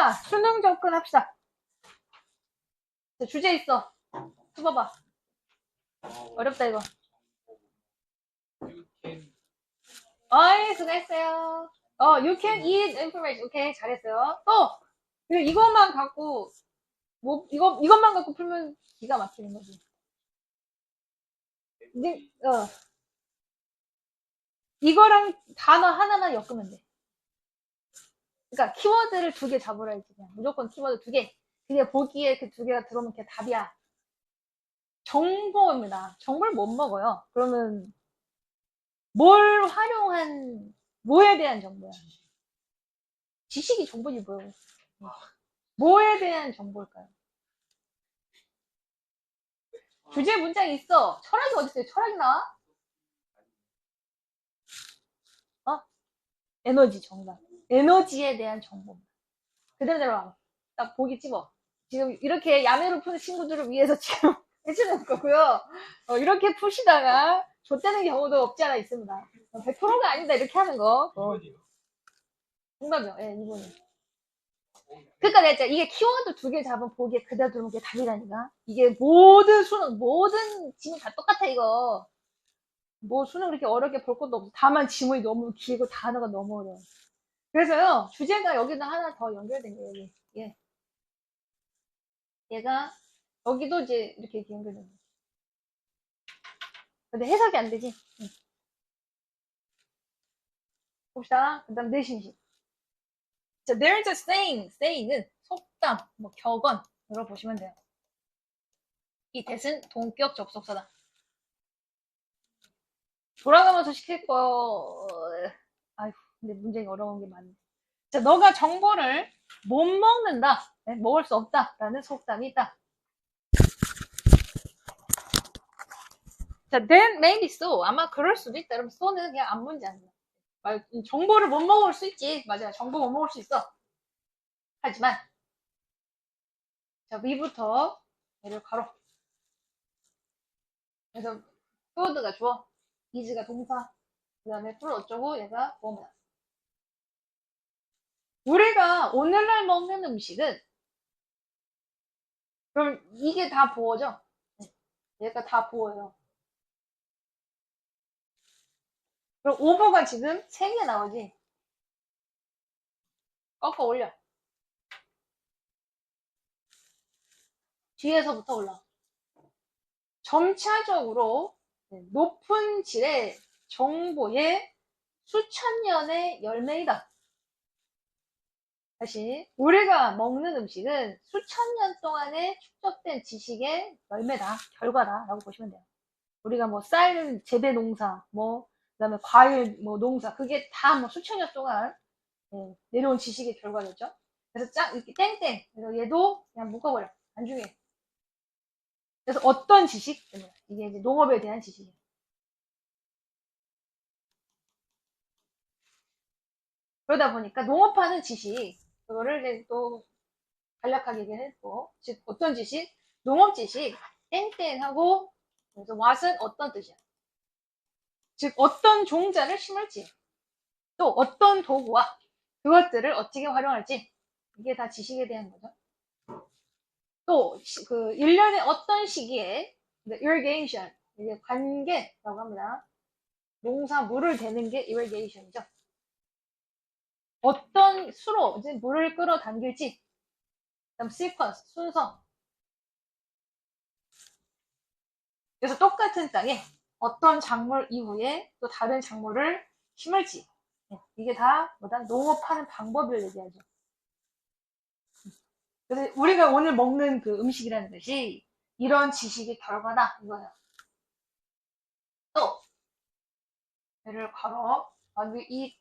자, 수능 접근합시다. 자, 주제 있어. 써봐봐. 어렵다, 이거. 어이, 수고했어요. you can eat information. 오케이, 잘했어요. 또, 이것만 갖고, 이것만 갖고 풀면 기가 막히는 거지. 이제, 이거랑 단어 하나만 엮으면 돼. 그러니까 키워드를 2개 잡으라 했지. 그냥 무조건 키워드 2개. 그게 보기에 그 2개가 들어오면 그게 답이야. 정보입니다. 정보를 못 먹어요. 그러면 뭘 활용한, 뭐에 대한 정보야? 지식이 정보지 뭐예요? 뭐에 대한 정보일까요? 주제 문장이 있어. 철학이 어딨어요? 철학이 나와? 에너지 정답. 에너지에 대한 정보. 그대로 딱 보기 집어. 지금 이렇게 야매로 푸는 친구들을 위해서 지금 해주는 거고요. 이렇게 푸시다가 좆되는 경우도 없지 않아 있습니다. 100%가 아니다 이렇게 하는 거. 정답이요. 예, 이번에. 그러니까 내가 이게 키워드 2개 잡으면 보기에 그대로 들어오는 게 답이라니까. 이게 모든 수능, 모든 지문 다 똑같아 이거. 뭐 수능 그렇게 어렵게 볼 것도 없어. 다만 지문이 너무 길고 단어가 너무 어려워. 그래서요, 주제가 여기다 하나 더 연결된 거예요, 여기. 예. 얘가, 여기도 이제 이렇게 연결된 거예요. 근데 해석이 안 되지? 응. 봅시다. 그 다음 내신식. 자, there's a saying. saying은 속담, 뭐 격언으로 보시면 돼요. 이 that은 동격 접속사다. 돌아가면서 시킬 거, 아휴, 근데 문제가 어려운 게 많네. 자, 너가 정보를 못 먹는다. 네, 먹을 수 없다. 라는 속담이 있다. 자, then maybe so. 아마 그럴 수도 있다. 여러분, so는 그냥 안 문제입니다. 정보를 못 먹을 수 있지. 맞아요. 정보 못 먹을 수 있어. 하지만, 자, 위부터 얘를 가로. 그래서, food가 주어, is가 동사, 그 다음에 풀 어쩌고 얘가 뭐뭐다. 우리가 오늘날 먹는 음식은, 그럼 이게 다 보어죠? 얘가 다 보어요. 그럼 오버가 지금 3개 나오지? 꺾어 올려. 뒤에서부터 올라. 점차적으로 높은 질의 정보의 수천 년의 열매이다. 다시, 우리가 먹는 음식은 수천 년 동안에 축적된 지식의 열매다, 결과다, 라고 보시면 돼요. 우리가 뭐 쌀 재배 농사, 뭐, 그 다음에 과일 뭐 농사, 그게 다 뭐 수천 년 동안 내려온 지식의 결과였죠. 그래서 이렇게 땡땡. 그래서 얘도 그냥 묶어버려. 안 중요해. 그래서 어떤 지식? 이게 이제 농업에 대한 지식이에요. 그러다 보니까 농업하는 지식, 그거를 또 간략하게 얘기했고, 즉, 어떤 지식? 농업 지식, 땡땡하고, 그래서 왓은 어떤 뜻이야? 즉, 어떤 종자를 심을지, 또 어떤 도구와 그것들을 어떻게 활용할지, 이게 다 지식에 대한 거죠. 또, 1년의 어떤 시기에, irrigation, 이게 관계라고 합니다. 농사 물을 대는 게 irrigation이죠. 어떤 수로 이제 물을 끌어당길지, 그다음 sequence, 순서. 그래서 똑같은 땅에 어떤 작물 이후에 또 다른 작물을 심을지. 이게 다 뭐다? 농업하는 방법을 얘기하죠. 그래서 우리가 오늘 먹는 그 음식이라는 것이 이런 지식의 결과다 이거예요. 또 얘를 괄호 여기 이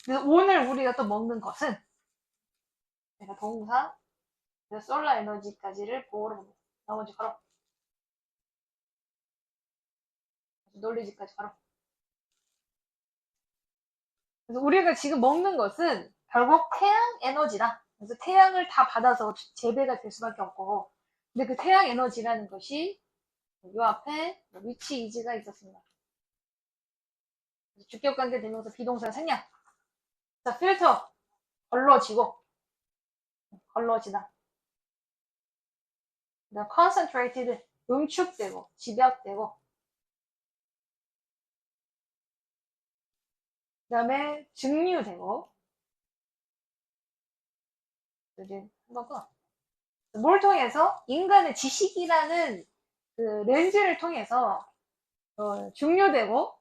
그래서 오늘 우리가 또 먹는 것은 내가 동사 솔라 에너지까지를 보호를 합니다. 나머지 괄호 놀리지까지 괄호. 그래서 우리가 지금 먹는 것은 결국 태양 에너지다. 그래서 태양을 다 받아서 재배가 될 수밖에 없고, 근데 그 태양 에너지라는 것이 이 앞에 위치 이지가 있었습니다. 주격 관계 대명사 비동사 생략. 자, 필터. 걸러지고. 걸러지다. 그다음 concentrated. 응축되고, 집약되고. 그 다음에 증류되고. 이제 한거고. 뭘 통해서? 인간의 지식이라는 그 렌즈를 통해서 증류되고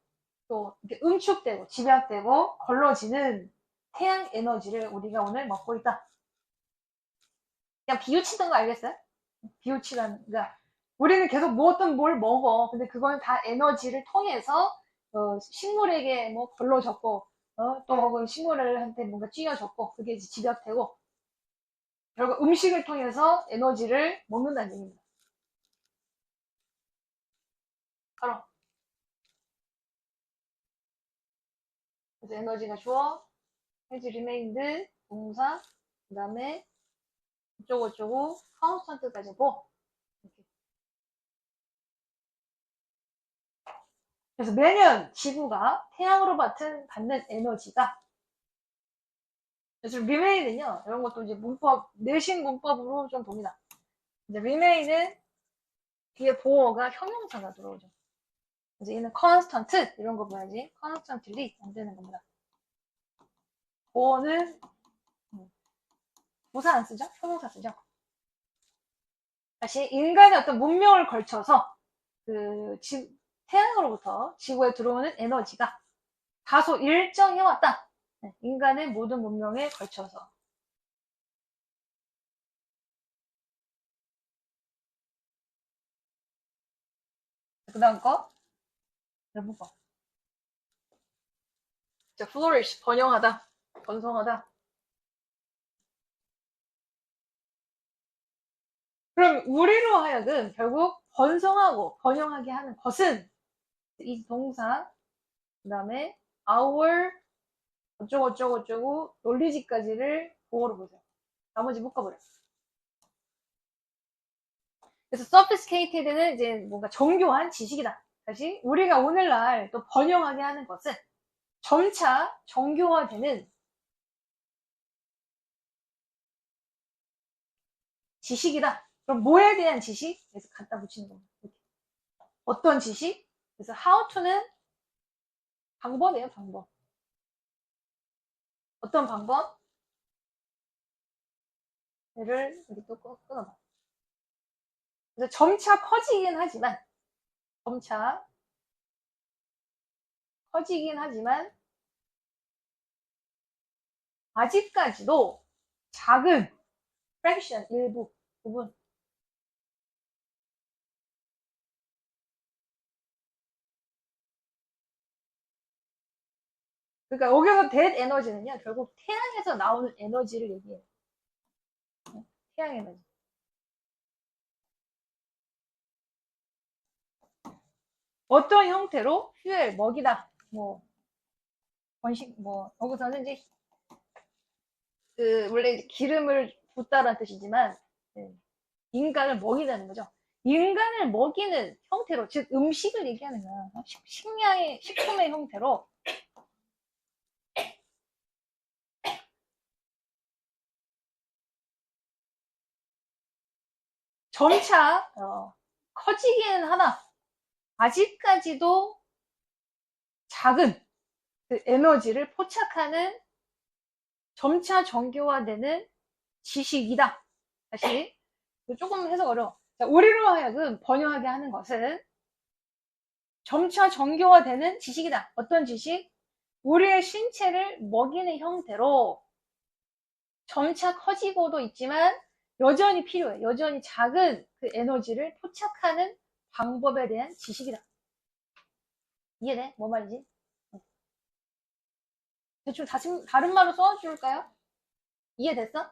또 이렇게 응축되고 집약되고 걸러지는 태양 에너지를 우리가 오늘 먹고 있다. 그냥 비유치던 거 알겠어요? 비유치라는, 그러니까 우리는 계속 뭐 어떤 뭘 먹어. 근데 그건 다 에너지를 통해서 식물에게 뭐 걸러졌고 또 혹은 식물한테 뭔가 쥐어졌고 그게 이제 집약되고 결국 음식을 통해서 에너지를 먹는다는 얘기입니다. 바로 그래서 에너지가 주어, has remained 동사, 그 다음에 어쩌고저쩌고 constant까지 뭐 이렇게. 그래서 매년 지구가 태양으로 받는 에너지가 그래서 remain은요 이런 것도 이제 문법 내신 문법으로 좀 봅니다. 이제 remain은 뒤에 보어가 형용사가 들어오죠. 그래서 얘는 constant 이런 거 봐야지 constantly 안 되는 겁니다. 보어는 부사 안 쓰죠? 형용사 쓰죠? 다시 인간의 어떤 문명을 걸쳐서 태양으로부터 지구에 들어오는 에너지가 다소 일정해왔다. 인간의 모든 문명에 걸쳐서. 그 다음 거. 여러분 거. 자, flourish. 번영하다. 번성하다. 그럼 우리로 하여금 결국 번성하고 번영하게 하는 것은 이 동사, 그 다음에 our 어쩌고저쩌고 논리지까지를 보어로 보세요. 나머지 묶어버려. 그래서 sophisticated는 이제 뭔가 정교한 지식이다. 다시 우리가 오늘날 또 번영하게 하는 것은 점차 정교화되는 지식이다. 그럼 뭐에 대한 지식? 그래서 갖다 붙이는 겁니다. 이렇게. 어떤 지식? 그래서 how to는 방법이에요, 방법. 어떤 방법? 얘를 여기 또 끊어봐. 그래서 점차 커지긴 하지만, 점차 커지긴 하지만, 아직까지도 작은 fraction, 일부, 부분. 그러니까 여기서 that 에너지는요, 결국 태양에서 나오는 에너지를 얘기해요. 태양 에너지. 어떤 형태로? 퓨엘, 먹이다. 뭐, 번식, 뭐, 여기서는 이제, 원래 이제 기름을 붓다라는 뜻이지만, 인간을 먹이다는 거죠. 인간을 먹이는 형태로, 즉, 음식을 얘기하는 거야. 식품의 형태로. 점차, 커지기는 하나, 아직까지도 작은 그 에너지를 포착하는 점차 정교화되는 지식이다. 다시 조금 해석 어려워. 자, 우리로 하여금 번영하게 하는 것은 점차 정교화되는 지식이다. 어떤 지식? 우리의 신체를 먹이는 형태로 점차 커지고도 있지만 여전히 필요해. 여전히 작은 그 에너지를 포착하는 방법에 대한 지식이다. 이해돼? 뭐 말이지? 대충 다른 말로 써줄까요? 이해됐어?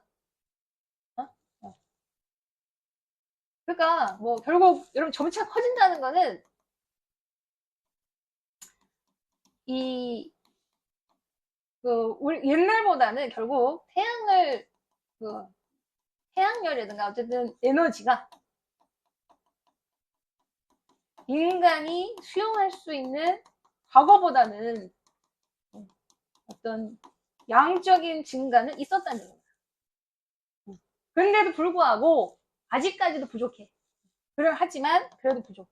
어? 그러니까 뭐 결국 여러분 점차 커진다는 거는 이 우리 옛날보다는 결국 태양열이든가 어쨌든 에너지가 인간이 수용할 수 있는 과거보다는 어떤 양적인 증가는 있었다는 거예요. 그런데도 불구하고 아직까지도 부족해. 하지만 그래도 부족해.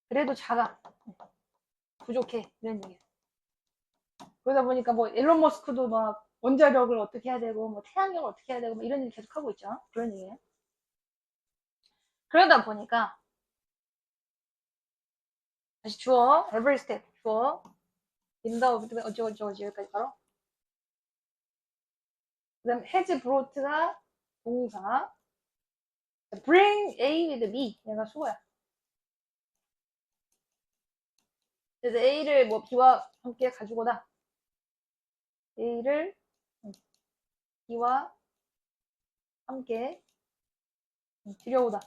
그래도 작아. 부족해. 이런 얘기예요. 그러다 보니까 뭐 일론 머스크도 막 원자력을 어떻게 해야 되고 뭐 태양력을 어떻게 해야 되고 뭐 이런 얘기 계속 하고 있죠. 그런 얘기예요. 그러다 보니까 다시 주어 every step 주어 인더 어쩌고저쩌고 여기까지 바로 그 다음 has brought가 동사 bring A with B 얘가 수거야. 그래서 A를 뭐 B와 함께 가지고 오다. A를 B와 함께 들여오다.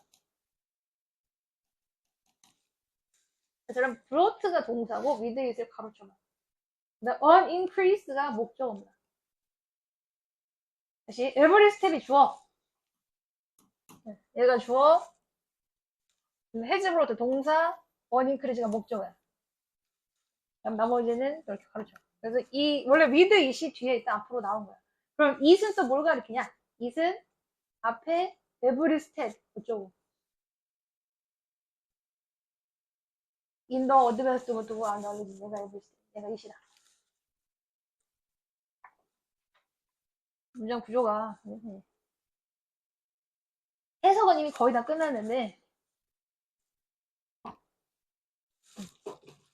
그럼 brought가 동사고 with it을 가로쳐봐. 그다음 on increase가 목적어입니다. 다시 every step이 주어. 얘가 주어. has brought 동사, on increase가 목적어야. 그럼 나머지는 이렇게 가로쳐. 그래서 이 원래 with it이 뒤에 있다 앞으로 나온 거야. 그럼 it은 또 뭘 가리키냐? it은 앞에 every step 그쪽으로. in the advanced 것도 안 나오지. 얘가 every step. 얘가 it이다. 문장 구조가 해석은 이미 거의 다 끝났는데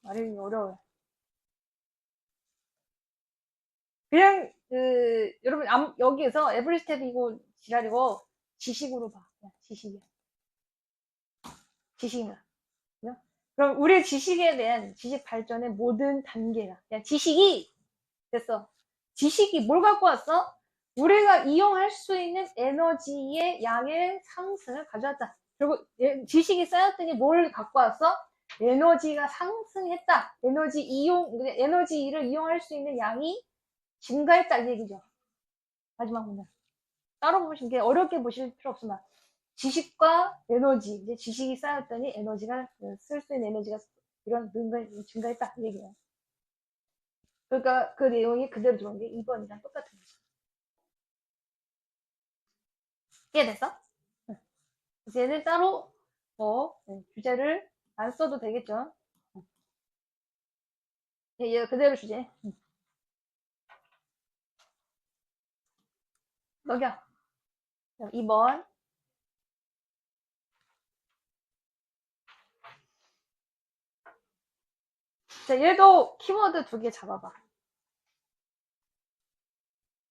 말이 어려워요. 그냥 여러분 여기에서 every step이고 지랄이고 지식으로 봐. 그냥 지식이야. 지식이야. 그럼 우리의 지식에 대한 지식 발전의 모든 단계가 그냥 지식이 됐어. 지식이 뭘 갖고 왔어? 우리가 이용할 수 있는 에너지의 양의 상승을 가져왔다. 그리고 지식이 쌓였더니 뭘 갖고 왔어? 에너지가 상승했다. 에너지를 이용할 수 있는 양이 증가했다 이 얘기죠. 마지막 문장. 따로 보시면 게 어렵게 보실 필요 없습니다. 지식과 에너지, 이제 지식이 쌓였더니 에너지가 쓸 수 있는 에너지가 이런 증가했다 이 얘기예요. 그러니까 그 내용이 그대로 들어온 게 2번이랑 똑같은 거죠. 이해됐어? 그래서 얘는 따로 뭐 주제를 안 써도 되겠죠. 얘 그대로 주제. 넘겨. 2번. 자, 얘도 키워드 2개 잡아봐.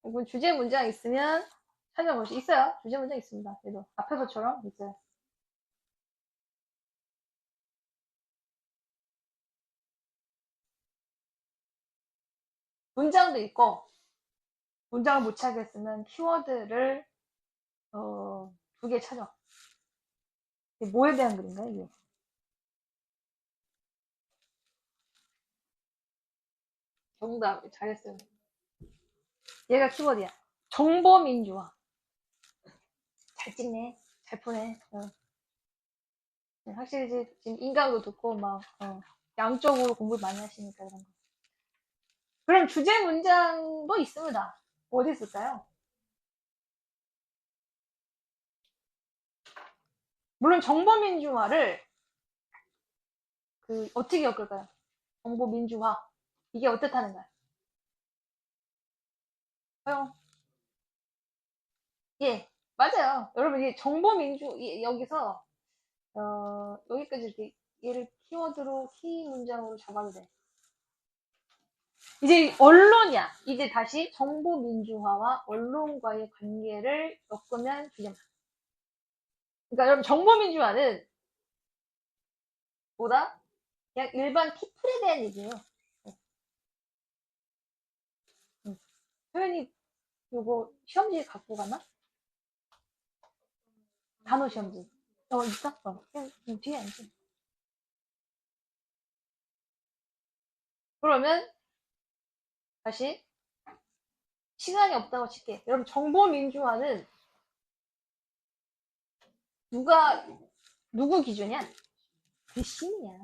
혹은 주제 문장 있으면 찾아보시. 있어요. 주제 문장 있습니다. 얘도 앞에서처럼 있어요. 문장도 있고 문장을 못 찾겠으면 키워드를 2개 찾아. 이게 뭐에 대한 글인가요, 이게? 정답. 잘했어요. 얘가 키워드야. 정보민주화. 잘 찍네. 잘 푸네. 확실히 지금 인강도 듣고 막 양쪽으로 공부를 많이 하시니까 그런 거. 그럼 주제 문장도 있습니다. 어디 있을까요? 물론 정보민주화를 어떻게 엮을까요? 정보민주화. 이게 어떻다는 거예요? 예, 맞아요. 여러분, 이 여기서, 여기까지 이렇게, 얘를 키워드로, 키 문장으로 잡아도 돼. 이제 언론이야. 이제 다시 정보민주화와 언론과의 관계를 엮으면 주제다. 그러니까 여러분, 정보민주화는 뭐다? 그냥 일반 피플에 대한 얘기예요. 표현이 요거 시험지 갖고 가나? 단어 시험지. 있어? 그냥 뒤에 앉아. 그러면 다시 시간이 없다고 칠게. 여러분 정보민주화는 누구 기준이야? 그 신이야.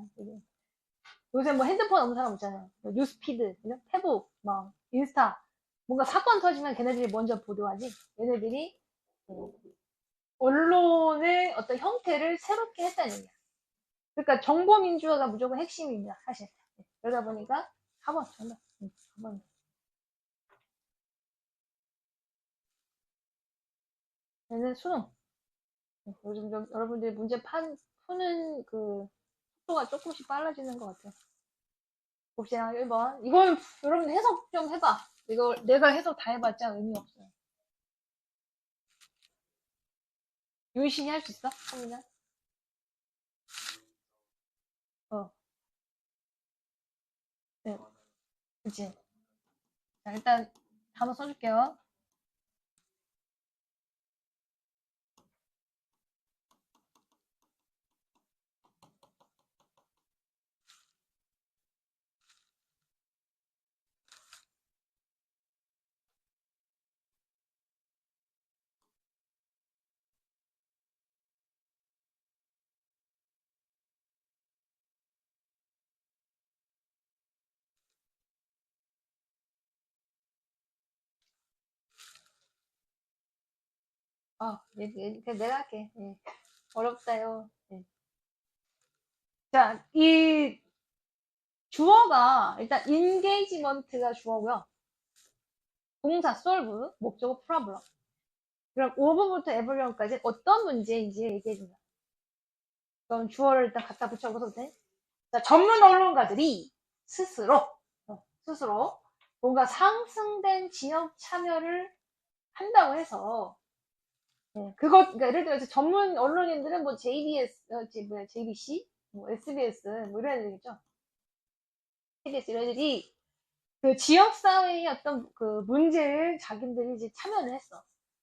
요새 뭐 핸드폰 없는 사람 있잖아요. 뭐 뉴스피드, 그죠? 페북, 막 인스타. 뭔가 사건 터지면 걔네들이 먼저 보도하지. 얘네들이 어, 언론의 어떤 형태를 새롭게 했다는 얘기야. 그러니까 정보민주화가 무조건 핵심입니다, 사실. 그러다 보니까 4번 정답. 4번. 얘는 수능. 요즘 좀 여러분들이 푸는 그 속도가 조금씩 빨라지는 것 같아요. 봅시다. 1번. 이건 여러분 해석 좀 해봐. 이거 내가 해석 다 해봤자 의미 없어요. 유의신이 할 수 있어? 하민아? 어, 네. 그치. 자, 일단 단어 써줄게요. 그냥 내가 할게. 예. 어렵다요. 예. 자, 이 주어가 일단 engagement가 주어고요. 동사 solve, 목적어 problem. 그럼 over부터 everyone까지 어떤 문제인지 얘기해준다. 그럼 주어를 일단 갖다 붙여보셔도 돼. 자, 전문 언론가들이 스스로, 스스로 뭔가 상승된 지역 참여를 한다고 해서, 그러니까 예를 들어서 전문 언론인들은 뭐 JBS, JBC, 뭐 SBS, 뭐 이런 애들이죠. KBS 이런 애들이 그 지역사회의 어떤 그 문제를 자기들이 이제 참여를 했어.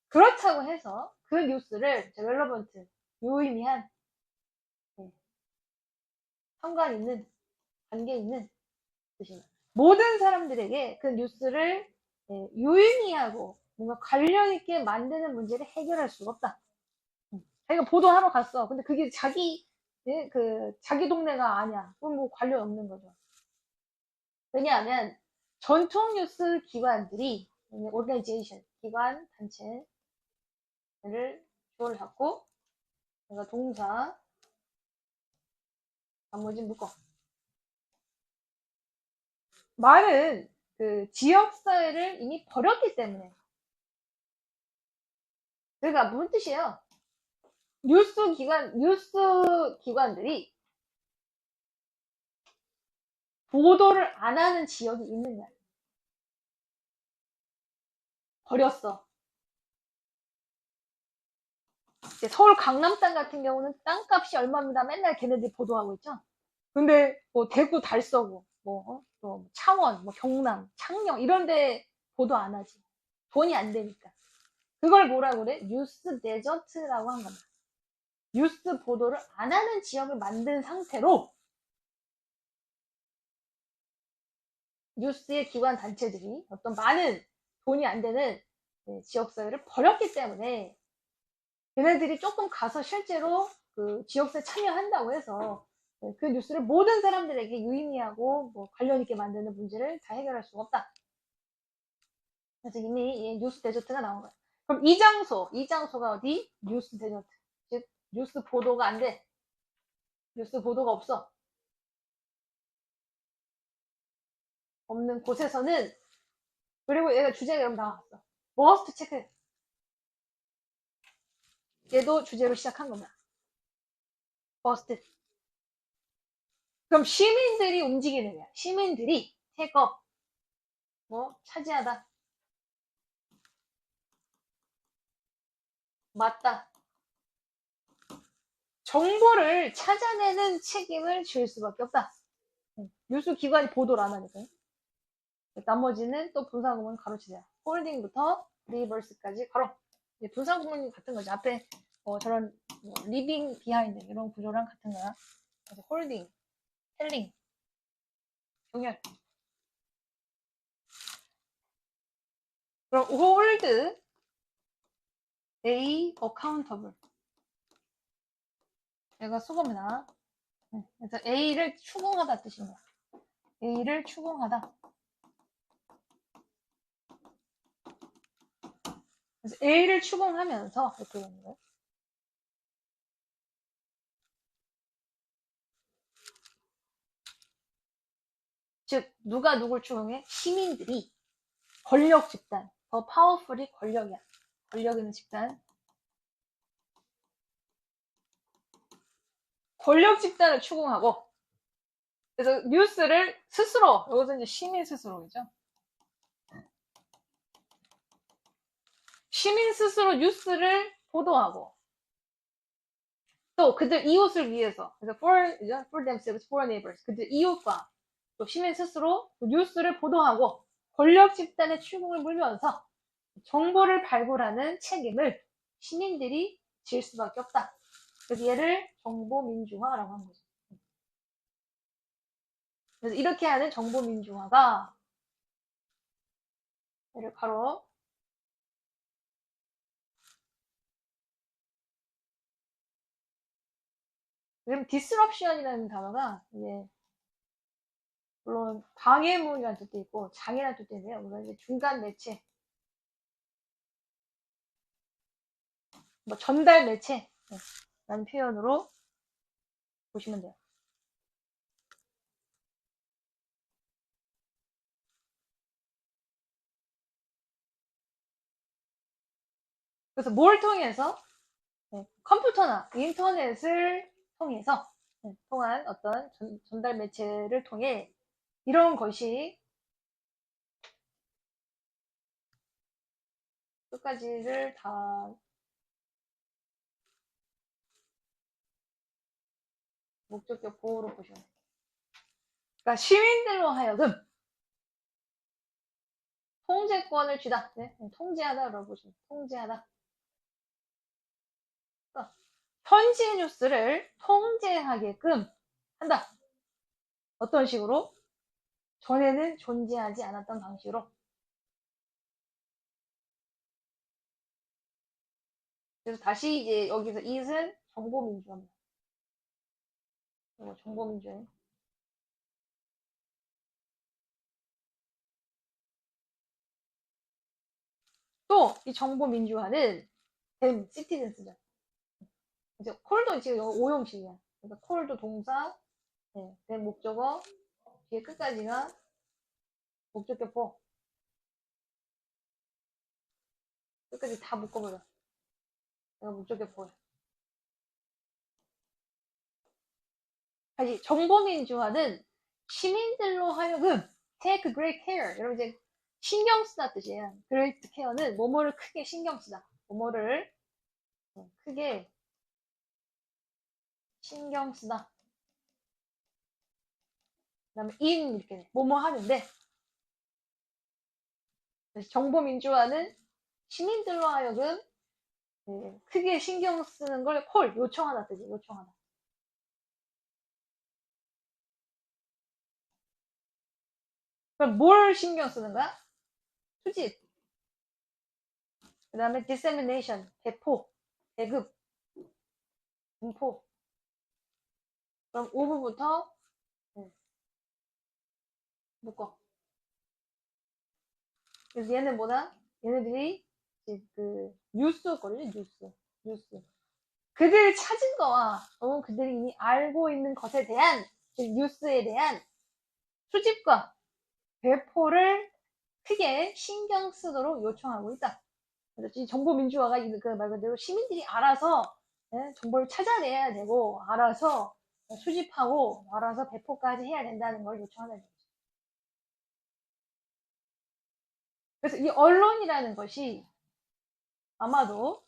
그렇다고 해서 그 뉴스를 relevant, 유의미한, 예, 상관 있는, 관계 있는 뜻입니다. 모든 사람들에게 그 뉴스를 유의미하고 뭔가 관련 있게 만드는 문제를 해결할 수가 없다. 자기가 보도하러 갔어. 근데 그게 자기 동네가 아니야. 그럼 뭐 관련 없는 거죠. 왜냐하면 전통 뉴스 기관들이 organization, 기관, 단체를 주어를 잡고 내가 동사, 나머지 묶어. 말은 그 지역사회를 이미 버렸기 때문에. 그러니까 무슨 뜻이에요? 뉴스 기관들이 보도를 안 하는 지역이 있느냐. 버렸어. 이제 서울 강남땅 같은 경우는 땅값이 얼마입니다. 맨날 걔네들이 보도하고 있죠. 근데 뭐 대구 달서구, 또 창원, 뭐 경남, 창녕 이런데 보도 안 하지. 돈이 안 되니까. 그걸 뭐라 그래? 뉴스 데저트라고 한 겁니다. 뉴스 보도를 안 하는 지역을 만든 상태로 뉴스의 기관 단체들이 어떤 많은 돈이 안 되는 지역사회를 버렸기 때문에 걔네들이 조금 가서 실제로 그 지역사회 참여한다고 해서 그 뉴스를 모든 사람들에게 유의미하고 뭐 관련 있게 만드는 문제를 다 해결할 수가 없다. 그래서 이미 뉴스 데저트가 나온 거야. 그럼 이 장소가 어디? 뉴스 데저트. 즉 뉴스 보도가 안 돼. 뉴스 보도가 없어. 없는 곳에서는 그리고 얘가 주제가 여러분 나왔어. 머스트 체크. 얘도 주제로 시작한 겁니다. 머스트. 그럼 시민들이 움직이는 거야. 시민들이 테이크업. 뭐 차지하다. 맞다. 정보를 찾아내는 책임을 질 수밖에 없다. 뉴스 기관이 보도를 안 하니까요. 나머지는 또 분사구문 가로치자. 홀딩부터 리버스까지 가로. 분사구문 같은 거죠. 앞에 저런 리빙 비하인드 이런 구조랑 같은 거야. 그래서 홀딩, 텔링, 종혈. 그럼 hold A accountable. 얘가 수거입니다. 그래서 A를 추궁하다 뜻입니다. A를 추궁하다. 그래서 A를 추궁하면서 이렇게 되는 거예요. 즉 누가 누굴 추궁해? 시민들이 권력 집단, 더 파워풀이 권력이야. 권력 있는 집단. 권력 집단을 추궁하고 그래서 뉴스를 스스로 여기서 이제 시민 스스로이죠. 시민 스스로 뉴스를 보도하고 또 그들 이웃을 위해서 그래서 for themselves, for neighbors 그들 이웃과 또 시민 스스로 뉴스를 보도하고 권력 집단의 추궁을 물면서 정보를 발굴하는 책임을 시민들이 질 수밖에 없다. 그래서 얘를 정보민주화라고 하는 거죠. 그래서 이렇게 하는 정보민주화가 얘를 바로 그럼 disruption이라는 단어가 이제 물론 방해물이라는 뜻도 있고 장애라는 뜻도 있는데요. 물론 이제 중간 매체, 뭐 전달 매체라는 표현으로 보시면 돼요. 그래서 뭘 통해서 컴퓨터나 인터넷을 통해서 통한 어떤 전달 매체를 통해 이런 것이 끝까지를 다 목적격 보호로 보시면 돼요. 그러니까 시민들로 하여금 통제권을 쥐다. 네? 통제하다라고 보시면 돼요. 통제하다. 그러니까 현지 뉴스를 통제하게끔 한다. 어떤 식으로? 전에는 존재하지 않았던 방식으로. 그래서 다시 이제 여기서 it은 정보민주화입니다. 이거 정보민주화. 또 이 정보민주화는 댐, 시티즌스죠. 이제 콜도 지금 여기 오형식이야. 그러니까 콜도 동사, 댐 목적어, 뒤에 끝까지가 목적격보. 끝까지 다 묶어버려. 내가 목적격보야. 다시 정보민주화는 시민들로 하여금 take great care. 여러분 이제 신경 쓰다 뜻이에요. great care는 뭐뭐를 크게 신경 쓰다. 뭐뭐를 크게 신경 쓰다. 그 다음에 in 이렇게 돼. 뭐뭐 하는데 정보민주화는 시민들로 하여금 크게 신경 쓰는 걸 콜 요청하다 뜻이에요. 요청하다. 그럼 뭘 신경 쓰는 거야? 수집. 그 다음에 dissemination 배포, 배급, 분포. 그럼 오브부터 묶어. 그래서 얘는 뭐다? 얘네들이 그 뉴스 걸려 뉴스. 그들이 찾은 거와 그들이 이미 알고 있는 것에 대한 뉴스에 대한 수집과 배포를 크게 신경 쓰도록 요청하고 있다. 그래서 이 정보민주화가 그 말 그대로 시민들이 알아서 정보를 찾아내야 되고 알아서 수집하고 알아서 배포까지 해야 된다는 걸 요청하는 거죠. 그래서 이 언론이라는 것이 아마도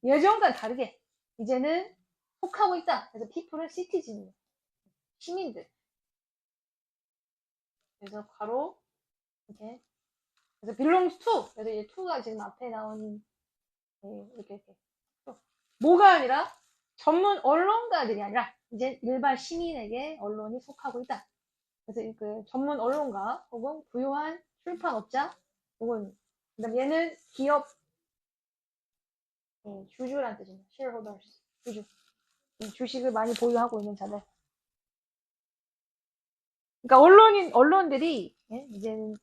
예전과 다르게 이제는 속하고 있다. 그래서 people은 citizen이에요. 시민들. 그래서 바로 이렇게 그래서 belongs to. 그래서 이제 to가 지금 앞에 나온 이렇게 뭐가 아니라 전문 언론가들이 아니라 이제 일반 시민에게 언론이 속하고 있다. 그래서 그 전문 언론가 혹은 부유한 출판업자 혹은 그다음 얘는 기업 주주란 뜻입니다. shareholders 주주 주식을 많이 보유하고 있는 자들 그러니까 언론들이, 예? 이제는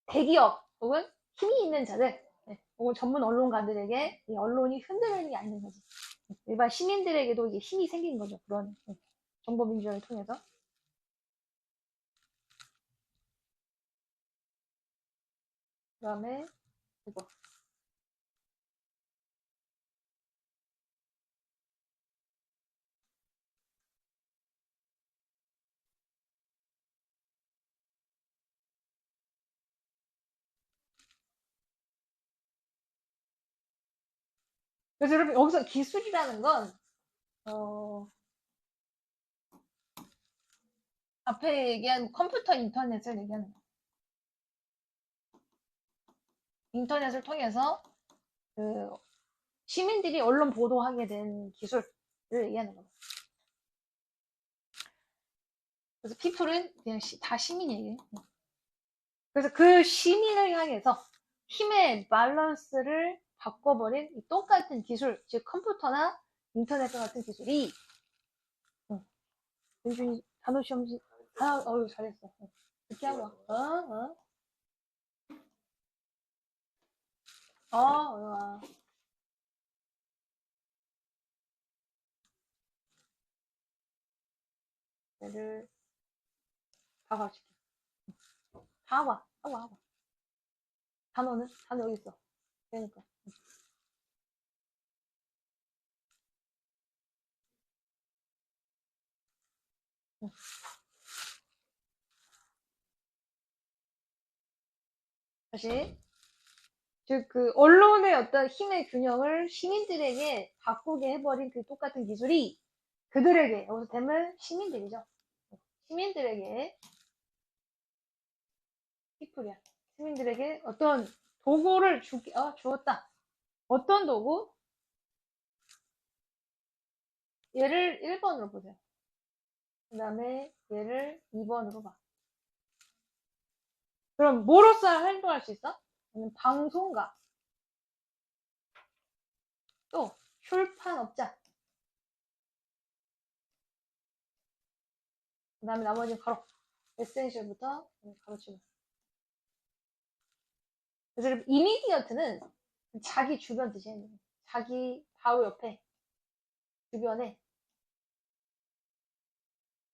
대기업, 혹은 힘이 있는 자들, 예? 혹은 전문 언론가들에게 이 언론이 흔들리는 게 아닌 거지. 일반 시민들에게도 이게 힘이 생긴 거죠. 그런, 예. 정보민주화를 통해서. 그 다음에, 이거. 그래서 여러분, 여기서 기술이라는 건, 어, 앞에 얘기한 컴퓨터 인터넷을 얘기하는 거. 인터넷을 통해서 그 시민들이 언론 보도하게 된 기술을 얘기하는 거예요. 그래서 피플은 그냥 다 시민이에요. 그래서 그 시민을 향해서 힘의 밸런스를 바꿔버린 이 똑같은 기술, 즉 컴퓨터나 인터넷과 같은 기술이 윤준이 단어 시험 어유 잘했어. 이렇게 하고 와. 얘를 다 가르칠게. 다 하고. 단어 여기 있어. 그러니까. 다시. 즉, 그, 언론의 어떤 힘의 균형을 시민들에게 바꾸게 해버린 그 똑같은 기술이 그들에게, 여기서 됨은 시민들이죠. 시민들에게, 피플이야. 시민들에게 어떤 도구를 주었다. 어떤 도구? 얘를 1번으로 보세요. 그 다음에 얘를 2번으로 봐. 그럼 뭐로써 활동할 수 있어? 방송가, 또 출판업자, 그 다음에 나머지 가로, 에센셜부터 가로치고. 그래서 이미디어트는 자기 주변 뜻이에요. 자기 바로 옆에, 주변에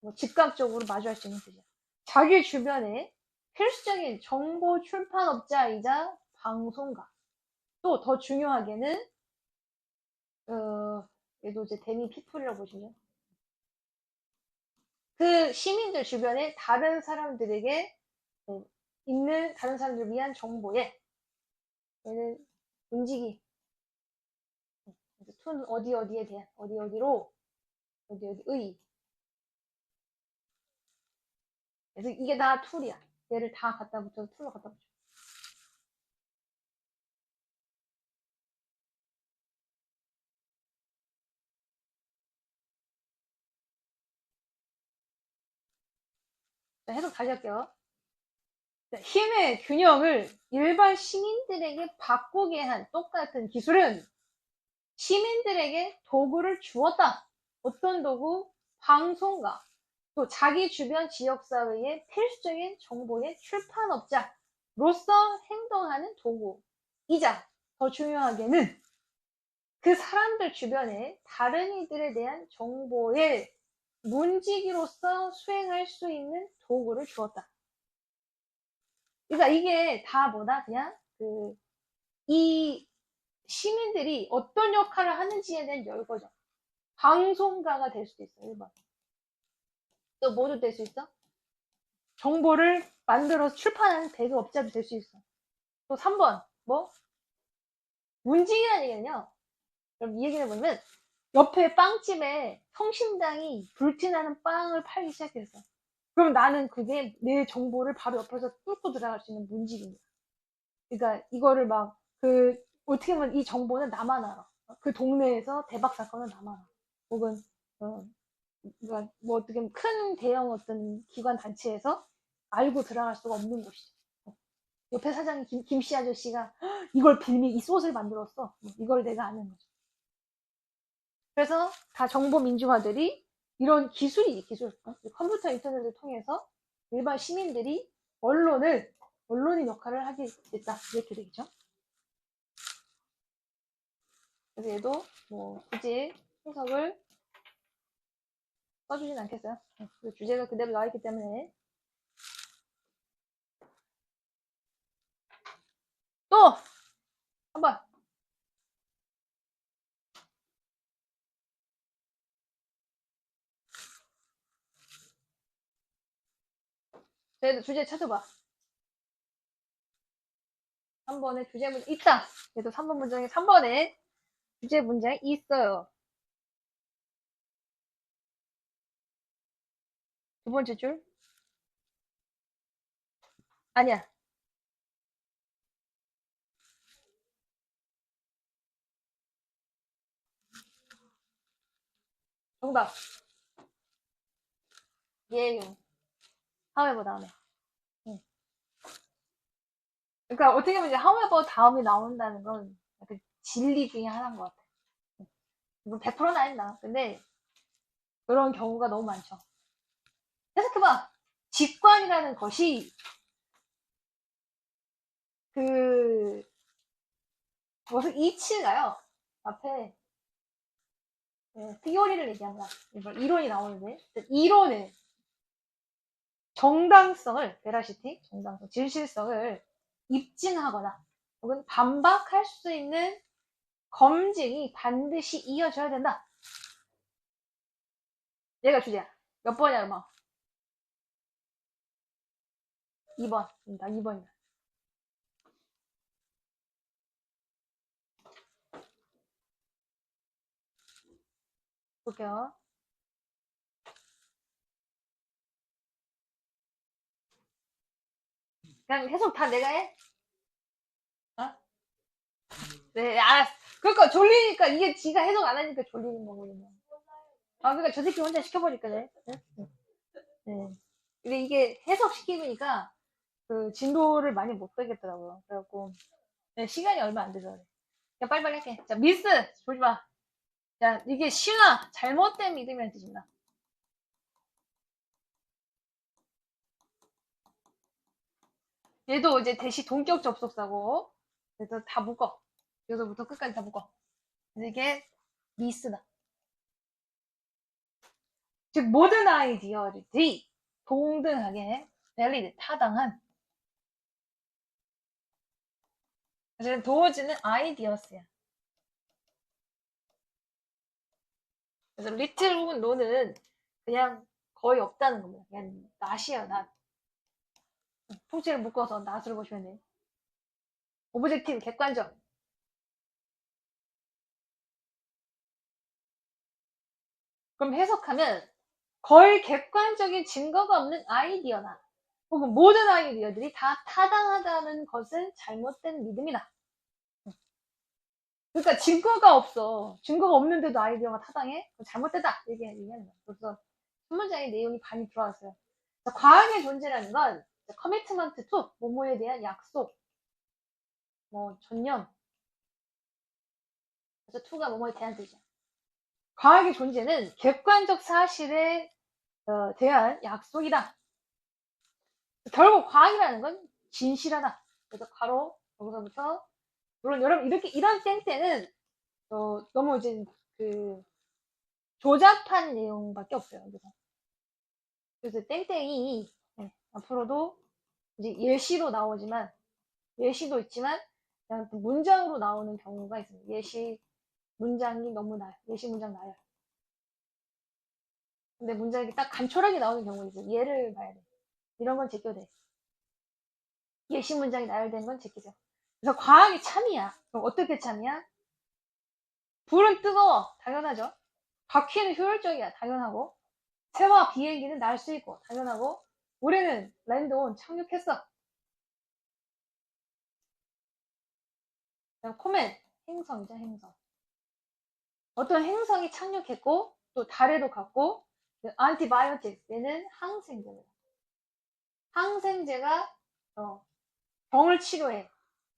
뭐 즉각적으로 마주할 수 있는 뜻이야. 자기 주변에 필수적인 정보 출판업자이자 방송가. 또 더 중요하게는 얘도 이제 데미 피플이라고 보시면 그 시민들 주변에 다른 사람들에게 있는 다른 사람들을 위한 정보에 얘는 움직이 툰 어디에 대한 어디로 어디의 그래서 이게 다 툴이야. 얘를 다 갖다 붙여서 툴로 갖다 붙여. 자, 해석 다시 할게요. 힘의 균형을 일반 시민들에게 바꾸게 한 똑같은 기술은 시민들에게 도구를 주었다. 어떤 도구? 방송가. 또 자기 주변 지역사회의 필수적인 정보의 출판업자로서 행동하는 도구이자 더 중요하게는 그 사람들 주변에 다른 이들에 대한 정보의 문지기로서 수행할 수 있는 도구를 주었다. 그러니까 이게 다 뭐다? 그냥 이 시민들이 어떤 역할을 하는지에 대한 열거죠. 방송가가 될 수도 있어. 1번. 또 뭐도 될 수 있어? 정보를 만들어서 출판하는 대기업자도 될 수 있어. 또 3번. 뭐? 문지기라는 얘기는요. 그럼 이 얘기를 보면 옆에 빵집에 성심당이 불티나는 빵을 팔기 시작했어. 그럼 나는 그게 내 정보를 바로 옆에서 뚫고 들어갈 수 있는 문지기입니다. 그러니까 이거를 어떻게 보면 이 정보는 나만 알아. 그 동네에서 대박 사건은 나만 알아. 혹은, 그러니까 뭐 어떻게 보면 큰 대형 어떤 기관 단체에서 알고 들어갈 수가 없는 곳이죠. 옆에 사장님 김씨 아저씨가 이걸 빌미 이 소스를 만들었어. 이걸 내가 아는 거죠. 그래서 다 정보 민주화들이 이런 기술이 기술. 컴퓨터 인터넷을 통해서 일반 시민들이 언론의 역할을 하게 됐다. 이렇게 되겠죠. 그래서 얘도 뭐 굳이 해석을 써주진 않겠어요. 주제가 그대로 나와있기 때문에. 또! 한번. 저희도 주제 찾아봐. 3번에 주제 문장 있다. 그래도 3번 문장에 3번에 주제 문장이 있어요. 두 번째 줄. 아니야. 정답. 예용. however 다음에. 응. 그러니까 어떻게 보면 이제 however 다음에 나온다는 건 약간 진리 중에 하나인 것 같아. 뭐 100%는 아니다. 근데 그런 경우가 너무 많죠. 해석해봐. 직관이라는 것이 그 무슨 이치가요. 앞에 티오리를 얘기한 거야. 이론이 나오는데 이론의 정당성을 베라시티, 정당성, 진실성을 입증하거나 혹은 반박할 수 있는 검증이 반드시 이어져야 된다. 얘가 주제야. 몇 번이야, 뭐? 2번. 나 2번이야. 볼게요. 그냥 해석 다 내가 해? 어? 네, 알았어. 그러니까 졸리니까 이게 지가 해석 안 하니까 졸리는 거거든요. 아, 그러니까 저 새끼 혼자 시켜버릴까, 네? 네? 네. 근데 이게 해석 시키니까 그 진도를 많이 못 빼겠더라고요. 그래갖고 네, 시간이 얼마 안 돼서 그래. 자, 빨리빨리 할게. 자, 미스! 보지 마. 자, 이게 신화, 잘못된 믿음이라는 뜻입니다. 얘도 이제 대시 동격 접속사고, 그래서 다 묶어. 여기서부터 끝까지 다 묶어. 그래서 이게 미스다. 즉, 모든 아이디어들이 동등하게 valid, 타당한. 그래서 도어지는 아이디어스야. 그래서 리틀 혹은 노는 그냥 거의 없다는 겁니다. 그냥 낫이야, 낫. 통째로 묶어서 낫으로 보시면 돼. 오브젝티브, 객관적. 그럼 해석하면 거의 객관적인 증거가 없는 아이디어나 혹은 모든 아이디어들이 다 타당하다는 것은 잘못된 믿음이다. 그러니까 증거가 없어. 증거가 없는데도 아이디어가 타당해? 잘못되다. 얘기하는 거야. 그래서 한 문장의 내용이 많이 들어왔어요. 과학의 존재라는 건 커미트먼트 투, 뭐뭐에 대한 약속, 뭐 전념. 그래서 투가 뭐뭐에 대한 뜻이야. 과학의 존재는 객관적 사실에 대한 약속이다. 결국 과학이라는 건 진실하다. 그래서 바로 여기서부터 물론 여러분 이렇게 이런 땡땡은 너무 이제 그 조잡한 내용밖에 없어요. 그래서 땡땡이 앞으로도 이제 예시로 나오지만 예시도 있지만 그냥 문장으로 나오는 경우가 있습니다. 예시 문장이 너무 나요. 예시 문장 나요. 근데 문장이 딱 간촐하게 나오는 경우가 있어요. 예를 봐야 돼. 이런 건 제껴도 돼. 예시 문장이 나열된 건 제끼죠. 그래서 과학이 참이야. 그럼 어떻게 참이야? 불은 뜨거워. 당연하죠. 바퀴는 효율적이야. 당연하고. 새와 비행기는 날 수 있고. 당연하고. 우리는 랜드온 착륙했어. 그다음 코멘. 행성이죠. 행성. 어떤 행성이 착륙했고 또 달에도 갔고 안티바이오틱 얘는 항생제입니다. 항생제가 병을 치료해.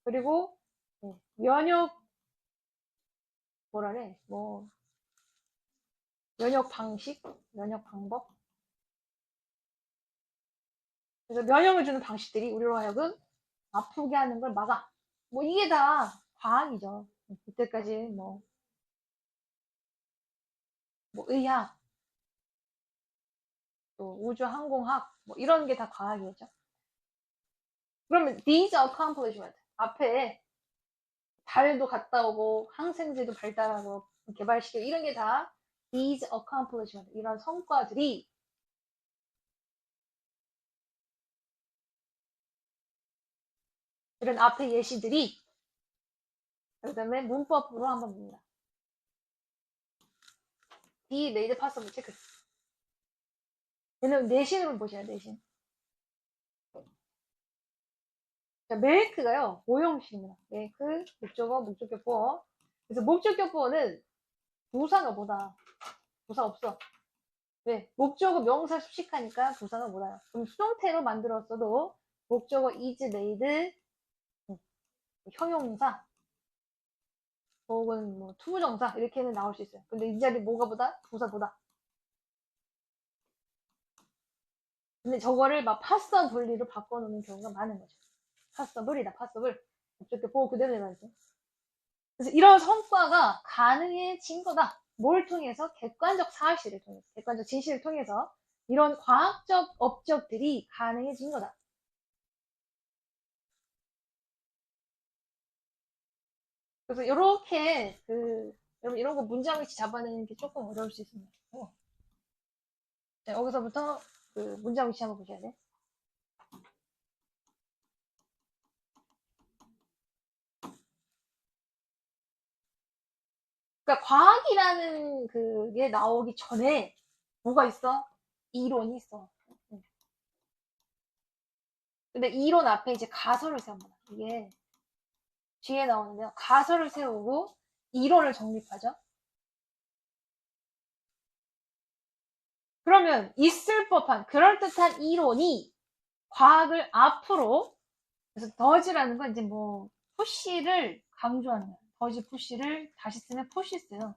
그리고 면역 뭐라래? 뭐 면역 방식, 면역 방법. 그래서 면역을 주는 방식들이 우리로 하여금 아프게 하는 걸 막아. 뭐 이게 다 과학이죠. 이때까지 뭐 의학, 또 우주항공학, 뭐 이런 게 다 과학이겠죠. 그러면 these accomplishment 앞에 달도 갔다 오고 항생제도 발달하고 개발시키고 이런 게 다 these accomplishment 이런 성과들이 이런 앞에 예시들이 그 다음에 문법으로 한번 봅니다. be made possible 체크. 얘는 내신으로 보셔요. 내신. 자, make가요 오형식입니다. make 목적어 목적격보어. 그래서 목적격보어는 부사가 뭐다. 부사 없어. 왜? 목적어 명사 수식하니까 부사가 뭐다요. 그럼 수동태로 만들었어도 목적어 is made 형용사 혹은 뭐 투부정사 이렇게는 나올 수 있어요. 근데 이 자리 뭐가 보다? 부사보다. 근데 저거를 막 possible로 바꿔놓는 경우가 많은 거죠. possible이다, possible. 어떻게 보고 그대로 해가지고. 그래서 이런 성과가 가능해진 거다. 뭘 통해서? 객관적 사실을 통해서, 객관적 진실을 통해서 이런 과학적 업적들이 가능해진 거다. 그래서 이렇게 여러분 이런 거 문장 위치 잡아내는 게 조금 어려울 수 있습니다. 자, 여기서부터 문장 위치 한번 보셔야 돼. 그러니까 과학이라는 그게 나오기 전에 뭐가 있어? 이론이 있어. 근데 이론 앞에 이제 가설을 세웁니다. 이게 뒤에 나오는데요. 가설을 세우고 이론을 정립하죠. 그러면 있을 법한 그럴듯한 이론이 과학을 앞으로 그래서 더지라는 건 이제 뭐 푸시를 강조하는 거예요. 더지 푸시를 다시 쓰면 푸시스요.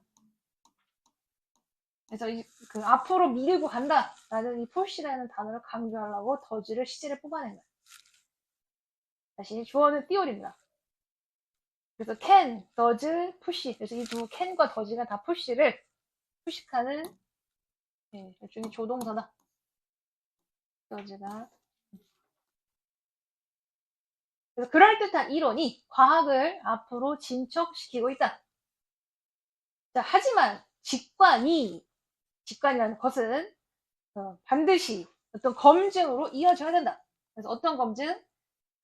그래서 그 앞으로 밀고 간다라는 이 푸시라는 단어를 강조하려고 더지를 시제를 뽑아낸 거예요. 다시 주어는 띠올입니다. 그래서 can, does, push. 그래서 이 두 can과 does가 다 push를 푸식하는 일종의 조동사다. does가. 그래서 그럴듯한 이론이 과학을 앞으로 진척시키고 있다. 자, 하지만 직관이라는 것은 반드시 어떤 검증으로 이어져야 된다. 그래서 어떤 검증?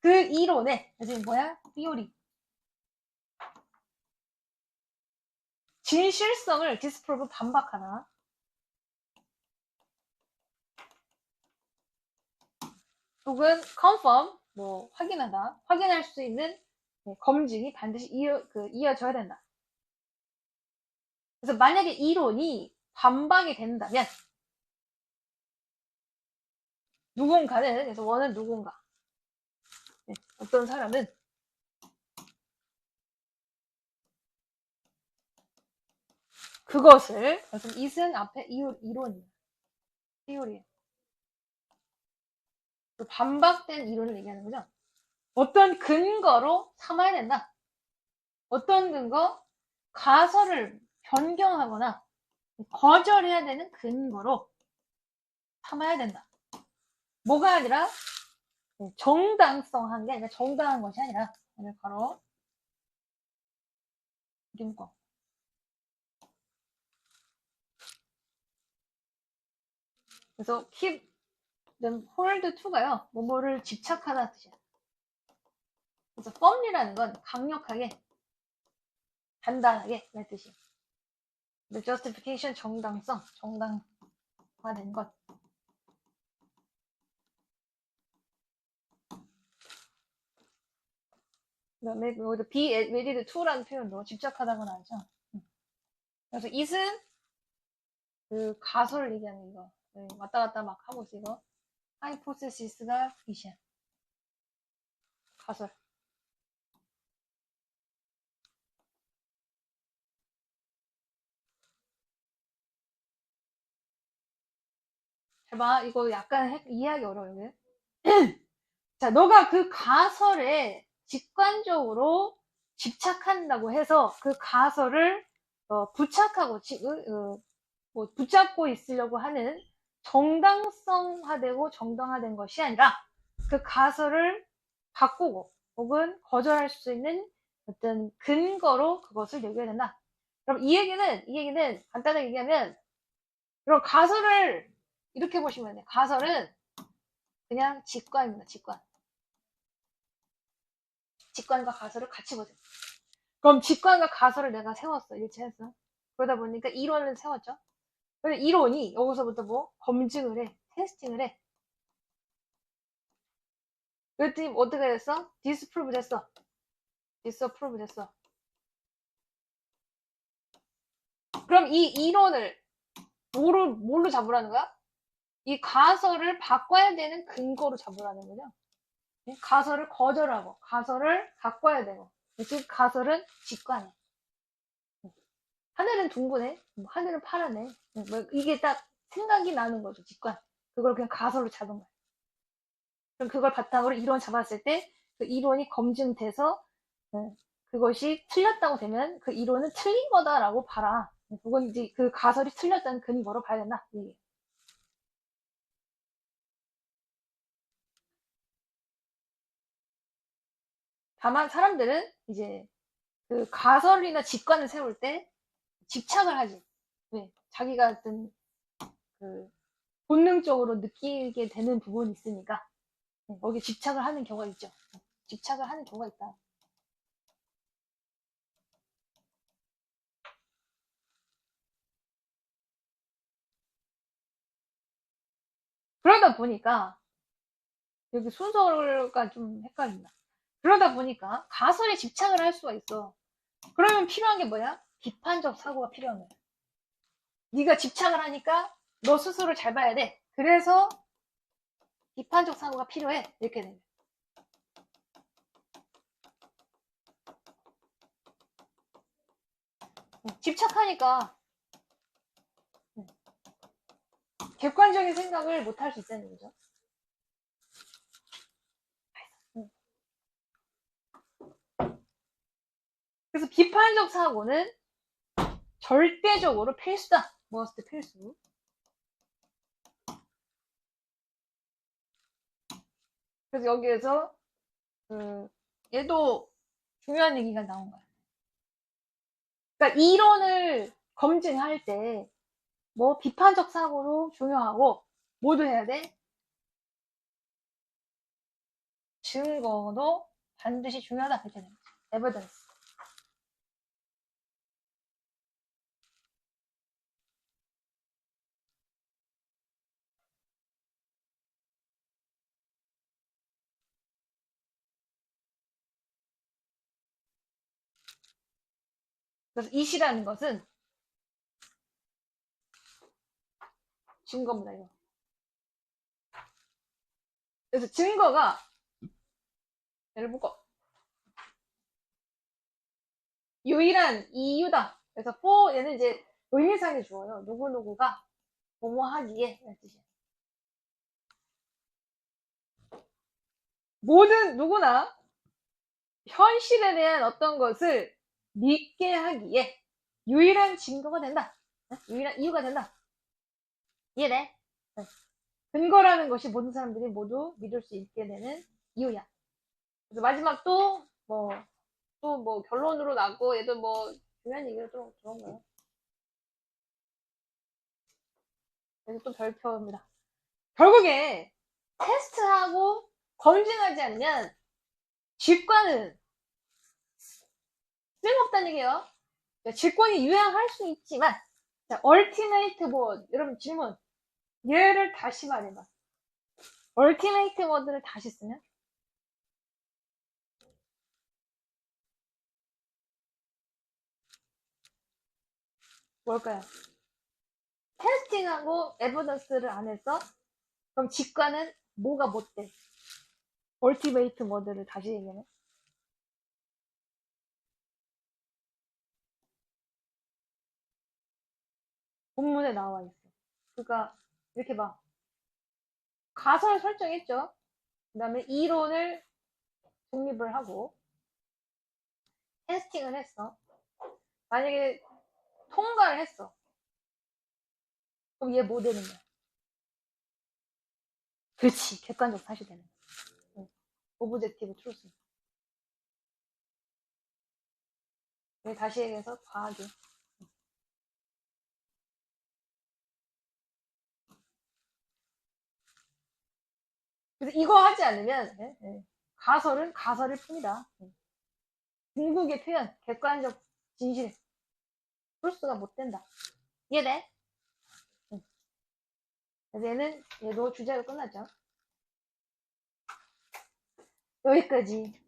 그 이론의 지금 뭐야? theory. 진실성을 disprove 반박하나 혹은 confirm 뭐 확인하다 확인할 수 있는 검증이 반드시 이어져야 된다. 그래서 만약에 이론이 반박이 된다면 누군가는 그래서 원은 누군가 어떤 사람은 그것을 그래서 it은 앞에 이론이에요. theory. 반박된 이론을 얘기하는 거죠. 어떤 근거로 삼아야 된다. 어떤 근거? 가설을 변경하거나 거절해야 되는 근거로 삼아야 된다. 뭐가 아니라 정당성한 게 아니라 정당한 것이 아니라 오늘 바로 림권. 그래서 keep them hold to가요. 뭐뭐를 집착하다 뜻이야. 그래서 firmly라는 건 강력하게 단단하게 그 뜻이에요. The justification 정당성 정당화된 것. 그다음에 여기도 be wedded to라는 표현도 집착하다고 나오죠. 그래서 it은 그 가설을 얘기하는 이거 왔다 갔다 막 하고 있어 이거. hypothesis가 it이야. 가설. 해봐. 이거 약간 이해하기 어려워요. 자, 너가 그 가설에 직관적으로 집착한다고 해서 그 가설을 부착하고 뭐 붙잡고 있으려고 하는 정당성화되고 정당화된 것이 아니라 그 가설을 바꾸고 혹은 거절할 수 있는 어떤 근거로 그것을 여겨야 된다. 그럼 이 얘기는 간단하게 얘기하면 그럼 가설을 이렇게 보시면 돼요. 가설은 그냥 직관입니다. 직관. 직관과 가설을 같이 보세요. 그럼 직관과 가설을 내가 세웠어. 일치했어. 그러다 보니까 이론을 세웠죠. 그래서 이론이 여기서부터 뭐 검증을 해. 테스팅을 해. 그랬더니 어떻게 됐어? 디스프루브 됐어. 디스프루브 됐어. 그럼 이 이론을 뭘로 잡으라는 거야? 이 가설을 바꿔야 되는 근거로 잡으라는 거죠. 가설을 거절하고 가설을 바꿔야 되고 즉 가설은 직관해. 하늘은 둥근해, 하늘은 파랗네. 뭐 이게 딱 생각이 나는 거죠. 직관. 그걸 그냥 가설로 잡은 거야. 그럼 그걸 바탕으로 이론 잡았을 때 그 이론이 검증돼서 그것이 틀렸다고 되면 그 이론은 틀린 거다라고 봐라. 그건 이제 그 가설이 틀렸다는 근거로 봐야 된다. 다만 사람들은 이제 그 가설이나 직관을 세울 때 집착을 하지. 왜? 자기가 어떤 그 본능적으로 느끼게 되는 부분이 있으니까 거기에 집착을 하는 경우가 있죠. 집착을 하는 경우가 있다. 그러다 보니까 여기 순서가 좀 헷갈린다. 그러다 보니까 가설에 집착을 할 수가 있어. 그러면 필요한 게 뭐야? 비판적 사고가 필요한 거야. 네가 집착을 하니까 너 스스로 잘 봐야 돼. 그래서 비판적 사고가 필요해. 이렇게 되는 집착하니까 객관적인 생각을 못 할 수 있다는 거죠. 그래서 비판적 사고는 절대적으로 필수다. 머스트 필수. 그래서 여기에서 얘도 중요한 얘기가 나온 거야. 그러니까 이론을 검증할 때 뭐 비판적 사고도 중요하고 뭐도 해야 돼? 증거도 반드시 중요하다. 이렇게 되는 거죠. 에비던스. 그래서 이시라는 것은 증거입니다. 이거. 그래서 증거가 예를 묶어 유일한 이유다. 그래서 for 얘는 이제 의미상의 주어요. 누구누구가 뭐뭐 하기에 이런 뜻이에요. 모든 누구나 현실에 대한 어떤 것을 믿게 하기에 유일한 증거가 된다. 유일한 이유가 된다. 이해돼? 근거라는 것이 모든 사람들이 모두 믿을 수 있게 되는 이유야. 그래서 마지막 또 뭐 결론으로 나고 얘도 뭐 중요한 얘기가 좀 그런 거예요. 그래서 또 별표입니다. 결국에 테스트하고 검증하지 않으면 직관은 쓸모없다는 얘기예요. 직관이 유행할 수 있지만 자, 얼티메이트 뭐 여러분 질문 얘를 다시 말해봐. 얼티메이트 모드를 다시 쓰면 뭘까요? 테스팅하고 에비던스를 안 했어? 그럼 직관은 뭐가 못돼? 얼티메이트 모드를 다시 얘기하면 본문에 나와 있어. 그러니까 이렇게 봐. 가설 설정했죠. 그 다음에 이론을 독립을 하고 테스팅을 했어. 만약에 통과를 했어. 그럼 얘 뭐 되는 거야? 그렇지. 객관적 사실 되는 거야. 오브젝티브 트루스. 다시 얘기해서 과학이. 그래서 이거 하지 않으면 가설은 가설일 뿐이다. 궁극의 표현, 객관적 진실, 트루스가 못 된다. 이해돼? 그래서 얘도 주제가 끝났죠. 여기까지.